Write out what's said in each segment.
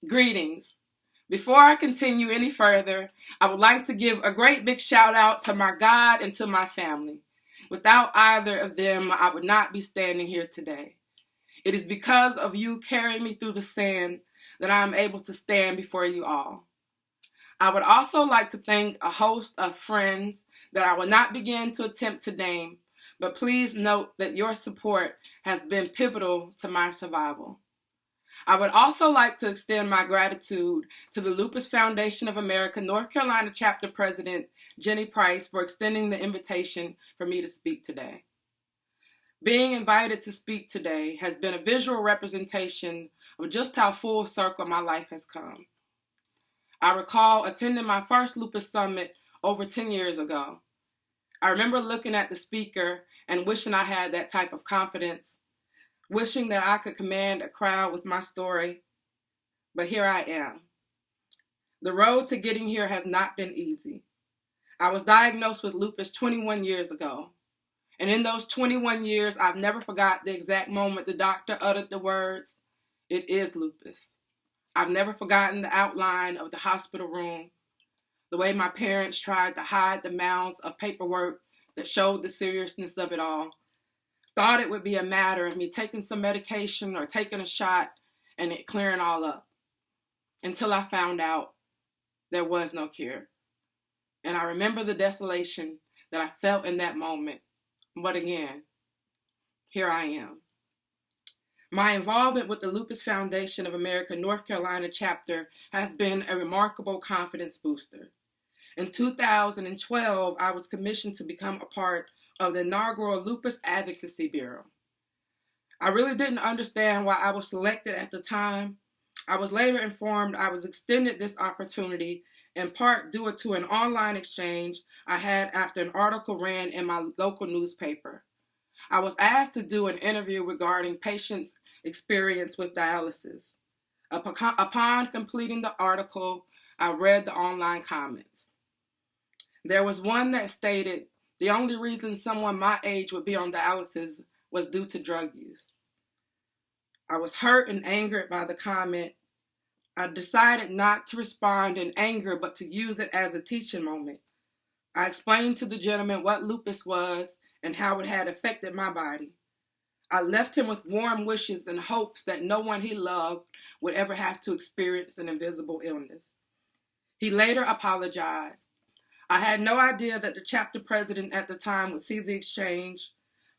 Greetings. Before I continue any further, I would like to give a great big shout out to my God and to my family. Without either of them, I would not be standing here today. It is because of you carrying me through the sand that I am able to stand before you all. I would also like to thank a host of friends that I will not begin to attempt to name, but please note that your support has been pivotal to my survival. I would also like to extend my gratitude to the Lupus Foundation of America, North Carolina Chapter President Jenny Price for extending the invitation for me to speak today. Being invited to speak today has been a visual representation of just how full circle my life has come. I recall attending my first Lupus Summit over 10 years ago. I remember looking at the speaker and wishing I had that type of confidence, wishing that I could command a crowd with my story, but here I am. The road to getting here has not been easy. I was diagnosed with lupus 21 years ago, and in those 21 years, I've never forgot the exact moment the doctor uttered the words, "It is lupus." I've never forgotten the outline of the hospital room, the way my parents tried to hide the mounds of paperwork that showed the seriousness of it all. Thought it would be a matter of me taking some medication or taking a shot and it clearing all up. Until I found out there was no cure. And I remember the desolation that I felt in that moment. But again, here I am. My involvement with the Lupus Foundation of America North Carolina chapter has been a remarkable confidence booster. In 2012, I was commissioned to become a part of the inaugural Lupus Advocacy Bureau. I really didn't understand why I was selected at the time. I was later informed I was extended this opportunity in part due to an online exchange I had after an article ran in my local newspaper. I was asked to do an interview regarding patients' experience with dialysis. Upon completing the article, I read the online comments. There was one that stated, the only reason someone my age would be on dialysis was due to drug use. I was hurt and angered by the comment. I decided not to respond in anger, but to use it as a teaching moment. I explained to the gentleman what lupus was and how it had affected my body. I left him with warm wishes and hopes that no one he loved would ever have to experience an invisible illness. He later apologized. I had no idea that the chapter president at the time would see the exchange.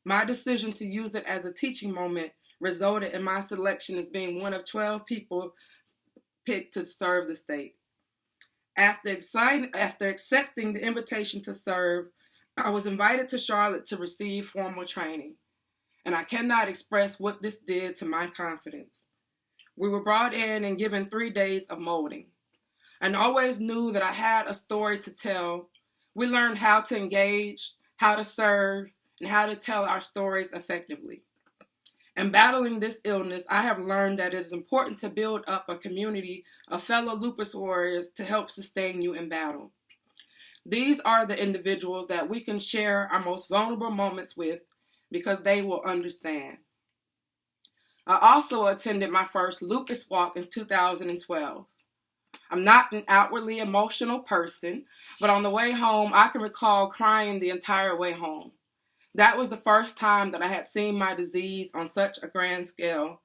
My decision to use it as a teaching moment resulted in my selection as being one of 12 people picked to serve the state. After accepting the invitation to serve, I was invited to Charlotte to receive formal training, and I cannot express what this did to my confidence. We were brought in and given 3 days of molding. I always knew that I had a story to tell. We learned how to engage, how to serve, and how to tell our stories effectively. In battling this illness, I have learned that it is important to build up a community of fellow lupus warriors to help sustain you in battle. These are the individuals that we can share our most vulnerable moments with because they will understand. I also attended my first lupus walk in 2012. I'm not an outwardly emotional person, but on the way home, I can recall crying the entire way home. That was the first time that I had seen my disease on such a grand scale.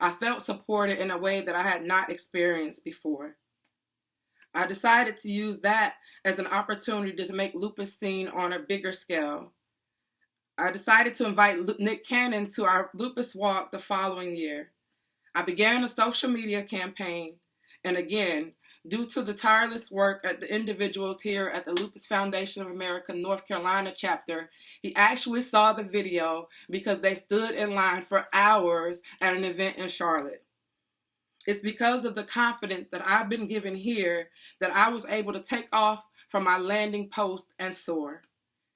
I felt supported in a way that I had not experienced before. I decided to use that as an opportunity to make lupus seen on a bigger scale. I decided to invite Nick Cannon to our lupus walk the following year. I began a social media campaign, and again, due to the tireless work of the individuals here at the Lupus Foundation of America North Carolina chapter, he actually saw the video because they stood in line for hours at an event in Charlotte. It's because of the confidence that I've been given here that I was able to take off from my landing post and soar.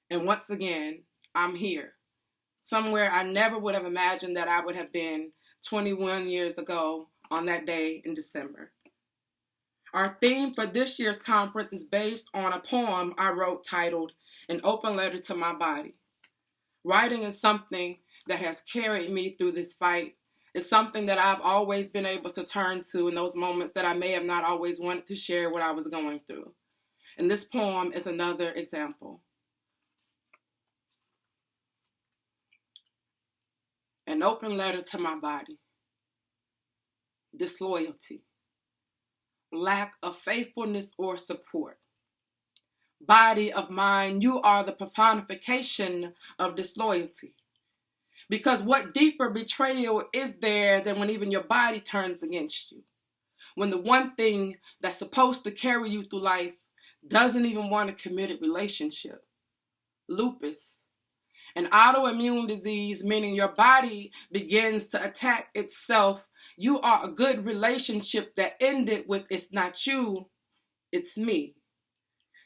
And once again, I'm here. Somewhere I never would have imagined that I would have been 21 years ago on that day in December. Our theme for this year's conference is based on a poem I wrote titled An Open Letter to My Body. Writing is something that has carried me through this fight It's something that I've always been able to turn to in those moments that I may have not always wanted to share what I was going through. And this poem is another example. An open letter to my body. Disloyalty. Lack of faithfulness or support. Body of mine, you are the personification of disloyalty. Because what deeper betrayal is there than when even your body turns against you? When the one thing that's supposed to carry you through life doesn't even want a committed relationship. Lupus, an autoimmune disease, meaning your body begins to attack itself. You are a good relationship that ended with it's not you, it's me.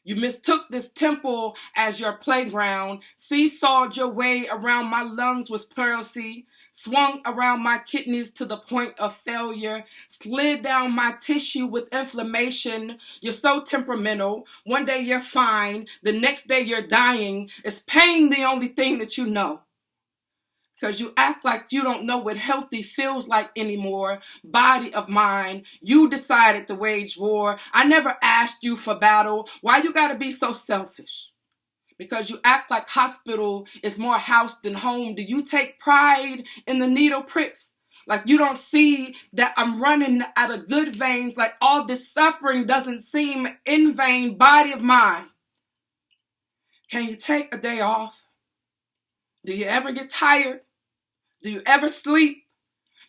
You mistook this temple as your playground, seesawed your way around my lungs with pleurisy, swung around my kidneys to the point of failure, slid down my tissue with inflammation. You're so temperamental. One day you're fine, the next day you're dying. Is pain the only thing that you know? Because you act like you don't know what healthy feels like anymore. Body of mine, you decided to wage war. I never asked you for battle. Why you gotta be so selfish? Because you act like hospital is more house than home. Do you take pride in the needle pricks? Like you don't see that I'm running out of good veins, like all this suffering doesn't seem in vain. Body of mine, can you take a day off? Do you ever get tired? Do you ever sleep?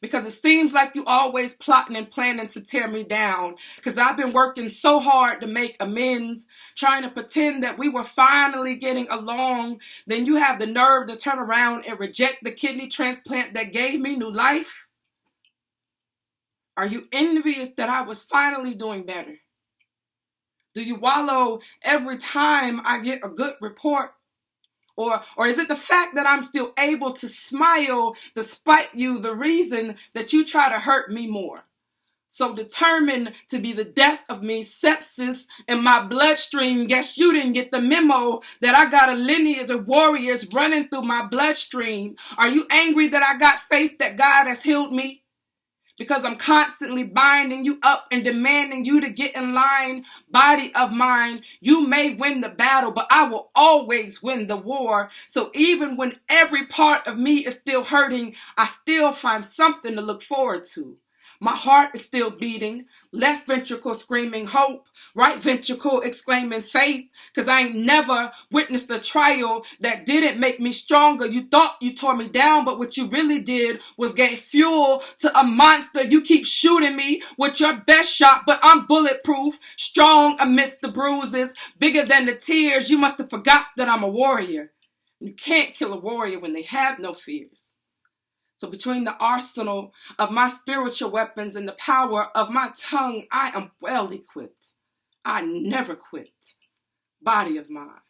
Because it seems like you always plotting and planning to tear me down. Because I've been working so hard to make amends, trying to pretend that we were finally getting along. Then you have the nerve to turn around and reject the kidney transplant that gave me new life? Are you envious that I was finally doing better? Do you wallow every time I get a good report? Or is it the fact that I'm still able to smile despite you, the reason that you try to hurt me more? So determined to be the death of me, sepsis in my bloodstream. Guess you didn't get the memo that I got a lineage of warriors running through my bloodstream. Are you angry that I got faith that God has healed me? Because I'm constantly binding you up and demanding you to get in line. Body of mine, you may win the battle, but I will always win the war. So even when every part of me is still hurting, I still find something to look forward to. My heart is still beating, left ventricle screaming hope, right ventricle exclaiming faith, because I ain't never witnessed a trial that didn't make me stronger. You thought you tore me down, but what you really did was gave fuel to a monster. You keep shooting me with your best shot, but I'm bulletproof, strong amidst the bruises, bigger than the tears. You must have forgot that I'm a warrior. You can't kill a warrior when they have no fears. So between the arsenal of my spiritual weapons and the power of my tongue, I am well equipped. I never quit. Body of mine.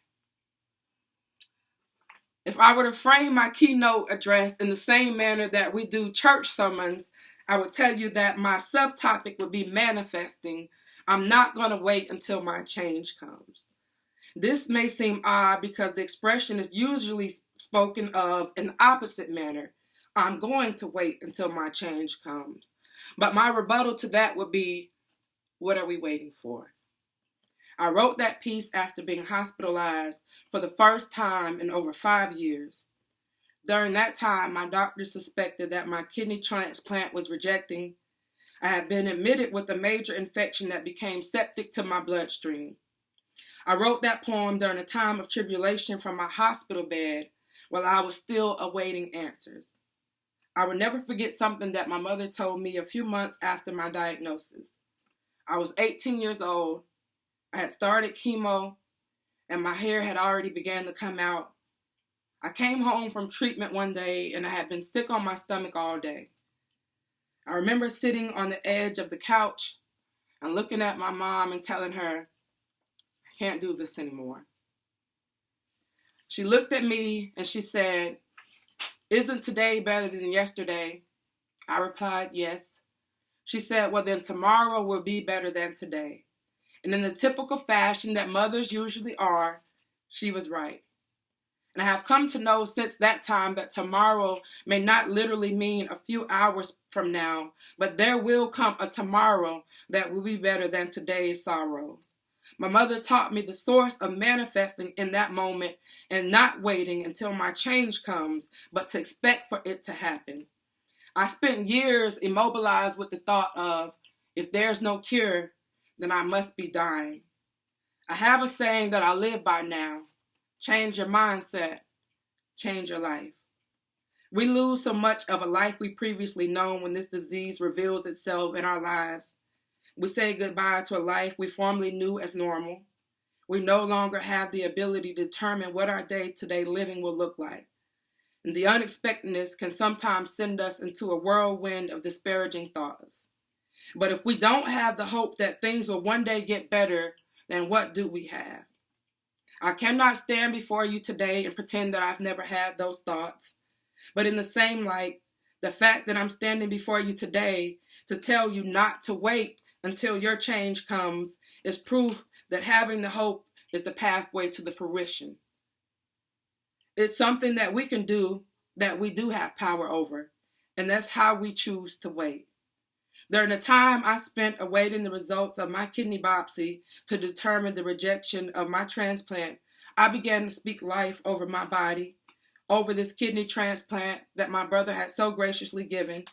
If I were to frame my keynote address in the same manner that we do church sermons, I would tell you that my subtopic would be manifesting. I'm not going to wait until my change comes. This may seem odd because the expression is usually spoken of in the opposite manner. I'm going to wait until my change comes. But my rebuttal to that would be, what are we waiting for? I wrote that piece after being hospitalized for the first time in over 5 years. During that time, my doctor suspected that my kidney transplant was rejecting. I had been admitted with a major infection that became septic to my bloodstream. I wrote that poem during a time of tribulation from my hospital bed while I was still awaiting answers. I will never forget something that my mother told me a few months after my diagnosis. I was 18 years old. I had started chemo, and my hair had already begun to come out. I came home from treatment one day, and I had been sick on my stomach all day. I remember sitting on the edge of the couch and looking at my mom and telling her, I can't do this anymore. She looked at me and she said, isn't today better than yesterday? I replied, yes. She said, well, then tomorrow will be better than today. And in the typical fashion that mothers usually are, she was right. And I have come to know since that time that tomorrow may not literally mean a few hours from now, but there will come a tomorrow that will be better than today's sorrows. My mother taught me the source of manifesting in that moment and not waiting until my change comes, but to expect for it to happen. I spent years immobilized with the thought of, if there's no cure, then I must be dying. I have a saying that I live by now. Change your mindset, change your life. We lose so much of a life we previously known when this disease reveals itself in our lives. We say goodbye to a life we formerly knew as normal. We no longer have the ability to determine what our day-to-day living will look like. And the unexpectedness can sometimes send us into a whirlwind of disparaging thoughts. But if we don't have the hope that things will one day get better, then what do we have? I cannot stand before you today and pretend that I've never had those thoughts. But in the same light, the fact that I'm standing before you today to tell you not to wait until your change comes is proof that having the hope is the pathway to the fruition. It's something that we can do that we do have power over, and that's how we choose to wait. During the time I spent awaiting the results of my kidney biopsy to determine the rejection of my transplant, I began to speak life over my body, over this kidney transplant that my brother had so graciously given.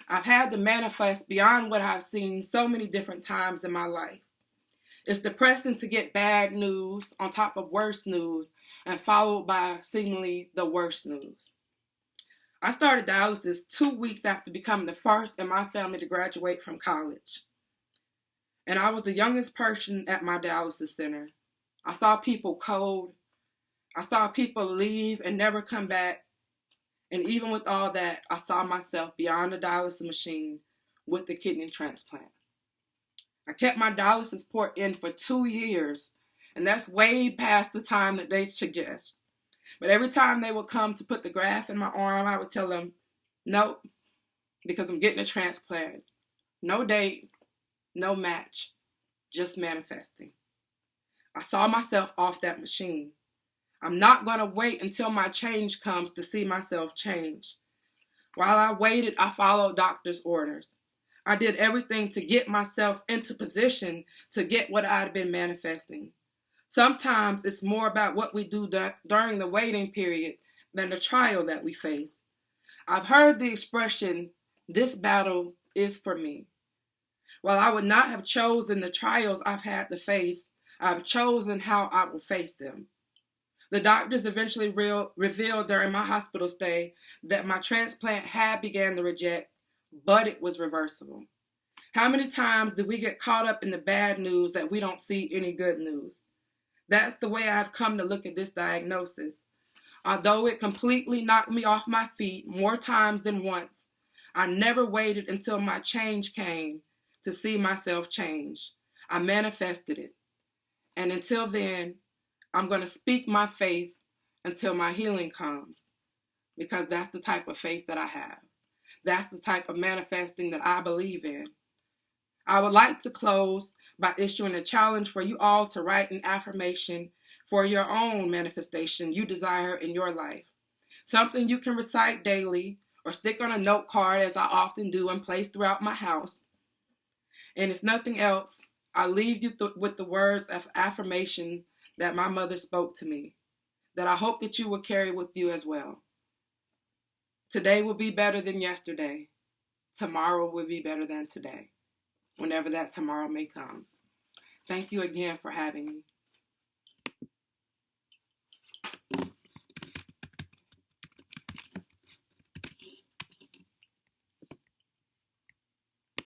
I've had to manifest beyond what I've seen so many different times in my life. It's depressing to get bad news on top of worse news and followed by seemingly the worst news. I started dialysis 2 weeks after becoming the first in my family to graduate from college. And I was the youngest person at my dialysis center. I saw people cold. I saw people leave and never come back. And even with all that, I saw myself beyond the dialysis machine with the kidney transplant. I kept my dialysis port in for 2 years, and that's way past the time that they suggest. But every time they would come to put the graft in my arm, I would tell them, nope, because I'm getting a transplant. No date, no match, just manifesting. I saw myself off that machine. I'm not going to wait until my change comes to see myself change. While I waited, I followed doctor's orders. I did everything to get myself into position to get what I had been manifesting. Sometimes it's more about what we do during the waiting period than the trial that we face. I've heard the expression, this battle is for me. While I would not have chosen the trials I've had to face, I've chosen how I will face them. The doctors eventually revealed during my hospital stay that my transplant had began to reject, but it was reversible. How many times do we get caught up in the bad news that we don't see any good news? That's the way I've come to look at this diagnosis. Although it completely knocked me off my feet more times than once, I never waited until my change came to see myself change. I manifested it. And until then, I'm going to speak my faith until my healing comes, because that's the type of faith that I have. That's the type of manifesting that I believe in. I would like to close by issuing a challenge for you all to write an affirmation for your own manifestation you desire in your life. Something you can recite daily or stick on a note card, as I often do, and place throughout my house. And if nothing else, I leave you with the words of affirmation that my mother spoke to me, that I hope that you will carry with you as well. Today will be better than yesterday. Tomorrow will be better than today, whenever that tomorrow may come. Thank you again for having me.